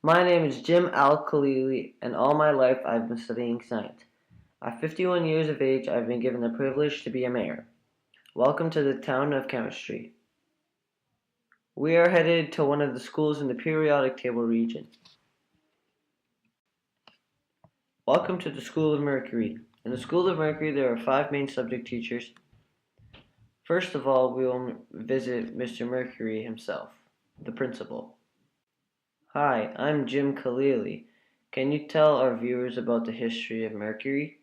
My name is Jim Khalili, and all my life I've been studying science. At 51 years of age, I've been given the privilege to be a mayor. Welcome to the town of chemistry. We are headed to one of the schools in the periodic table region. Welcome to the School of Mercury. In the School of Mercury, there are 5 main subject teachers. First of all, we will visit Mr. Mercury himself, the principal. Hi, I'm Jim Khalili. Can you tell our viewers about the history of Mercury?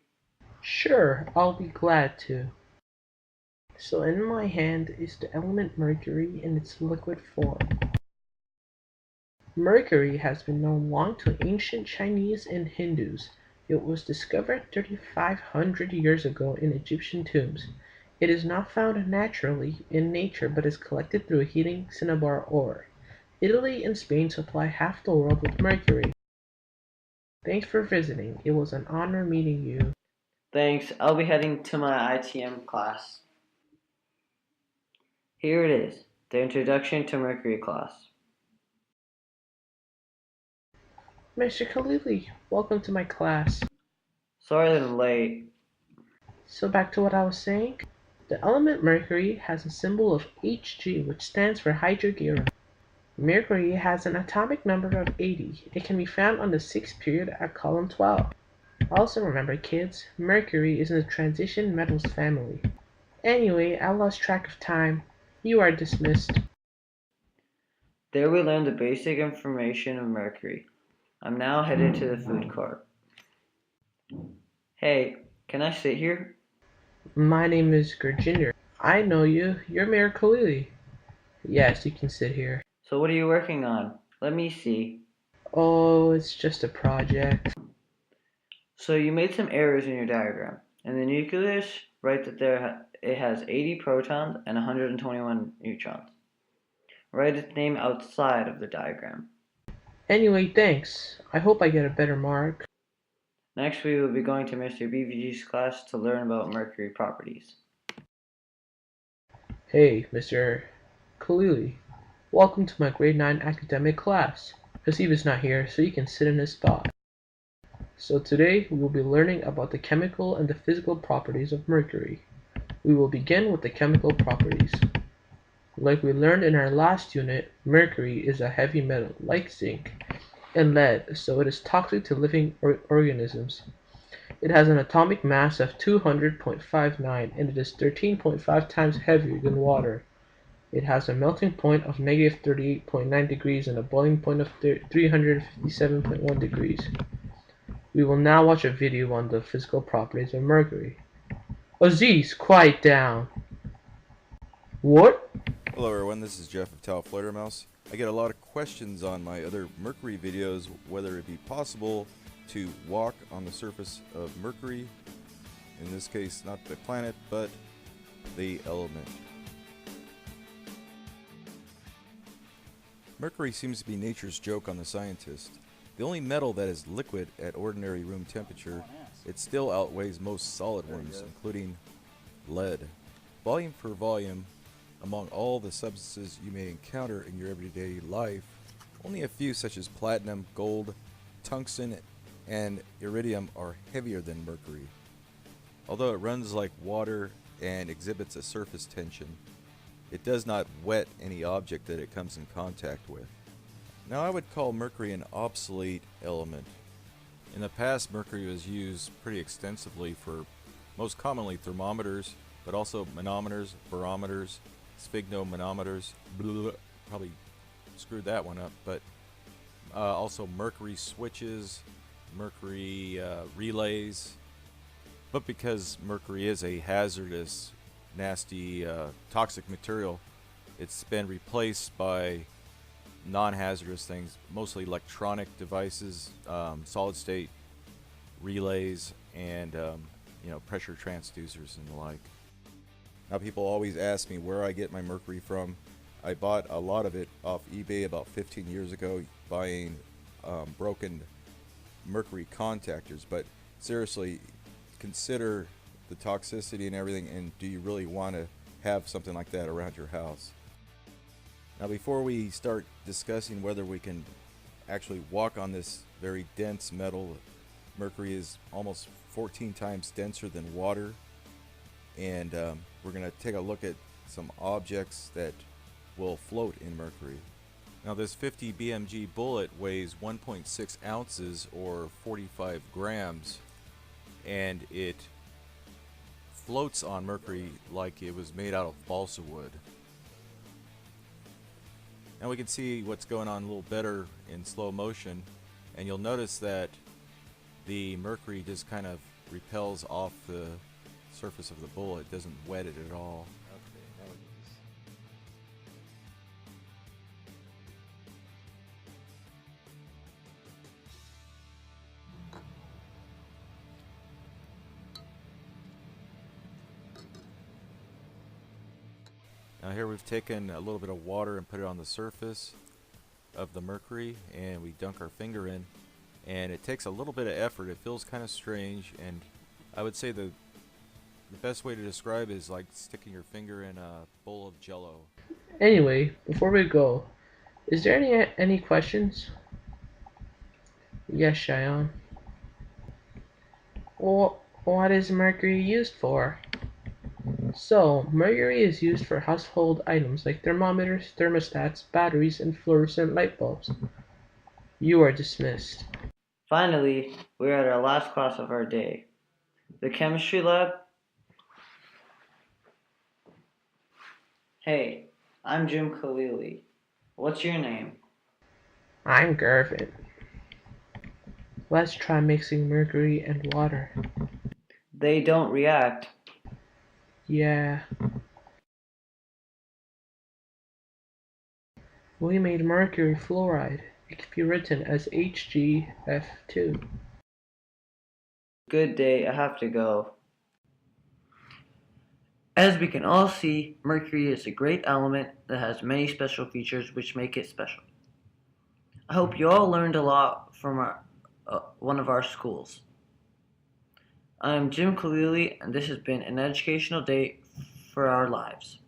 Sure, I'll be glad to. So in my hand is the element mercury in its liquid form. Mercury has been known long to ancient Chinese and Hindus. It was discovered 3,500 years ago in Egyptian tombs. It is not found naturally in nature but is collected through heating cinnabar ore. Italy and Spain supply half the world with mercury. Thanks for visiting. It was an honor meeting you. Thanks. I'll be heading to my ITM class. Here it is, the Introduction to Mercury class. Mr. Khalili, welcome to my class. Sorry that I'm late. So back to what I was saying. The element mercury has a symbol of Hg, which stands for hydrogen. Mercury has an atomic number of 80. It can be found on the 6th period at column 12. Also remember kids, Mercury is in the transition metals family. Anyway, I lost track of time. You are dismissed. There we learned the basic information of Mercury. I'm now headed to the food court. Hey, can I sit here? My name is Gurjinder. I know you. You're Mayor Khalili. Yes, you can sit here. So what are you working on? Let me see. Oh, it's just a project. So you made some errors in your diagram. In the nucleus, write that it has 80 protons and 121 neutrons. Write its name outside of the diagram. Anyway, thanks. I hope I get a better mark. Next, we will be going to Mr. BVG's class to learn about mercury properties. Hey, Mr. Khalili. Welcome to my grade 9 academic class. Hasib is not here, so you can sit in his spot. So today we will be learning about the chemical and the physical properties of mercury. We will begin with the chemical properties. Like we learned in our last unit, mercury is a heavy metal like zinc and lead, so it is toxic to living organisms. It has an atomic mass of 200.59 and it is 13.5 times heavier than water. It has a melting point of negative 38.9 degrees and a boiling point of 357.1 degrees. We will now watch a video on the physical properties of mercury. Aziz, quiet down. What? Hello everyone, this is Jeff of Tau Fluttermouse. I get a lot of questions on my other Mercury videos whether it be possible to walk on the surface of Mercury, in this case not the planet but the element. Mercury seems to be nature's joke on the scientist. The only metal that is liquid at ordinary room temperature, it still outweighs most solid ones, including lead. Volume for volume, among all the substances you may encounter in your everyday life, only a few such as platinum, gold, tungsten, and iridium are heavier than mercury. Although it runs like water and exhibits a surface tension, it does not wet any object that it comes in contact with. Now I would call mercury an obsolete element. In the past, mercury was used pretty extensively for most commonly thermometers, but also manometers, barometers, sphygmomanometers, probably screwed that one up, but also mercury switches, mercury relays. But because mercury is a hazardous, nasty, toxic material, it's been replaced by non-hazardous things, mostly electronic devices, solid-state relays, and pressure transducers and the like. Now people always ask me where I get my mercury from. I bought a lot of it off eBay about 15 years ago, buying broken mercury contactors. But seriously, consider the toxicity and everything, and do you really want to have something like that around your house? Now before we start discussing whether we can actually walk on this very dense metal. Mercury is almost 14 times denser than water. And we're going to take a look at some objects that will float in mercury. Now, this 50 BMG bullet weighs 1.6 ounces or 45 grams, and it floats on mercury like it was made out of balsa wood. Now we can see what's going on a little better in slow motion, and you'll notice that the mercury just kind of repels off the surface of the bullet. It doesn't wet it at all. Okay, now it is. Now here we've taken a little bit of water and put it on the surface of the mercury, and we dunk our finger in, and it takes a little bit of effort. It feels kind of strange, and I would say the best way to describe it is like sticking your finger in a bowl of jello. Anyway, before we go, is there any questions? Yes, Cheyenne. What is mercury used for? So, mercury is used for household items like thermometers, thermostats, batteries, and fluorescent light bulbs. You are dismissed. Finally, we are at our last class of our day, the chemistry lab. Hey, I'm Jim Khalili. What's your name? I'm Gervin. Let's try mixing mercury and water. They don't react. Yeah. We made mercury fluoride. It can be written as HgF2. Good day, I have to go. As we can all see, mercury is a great element that has many special features which make it special. I hope you all learned a lot from one of our schools. I am Jim Khalili, and this has been an educational day for our lives.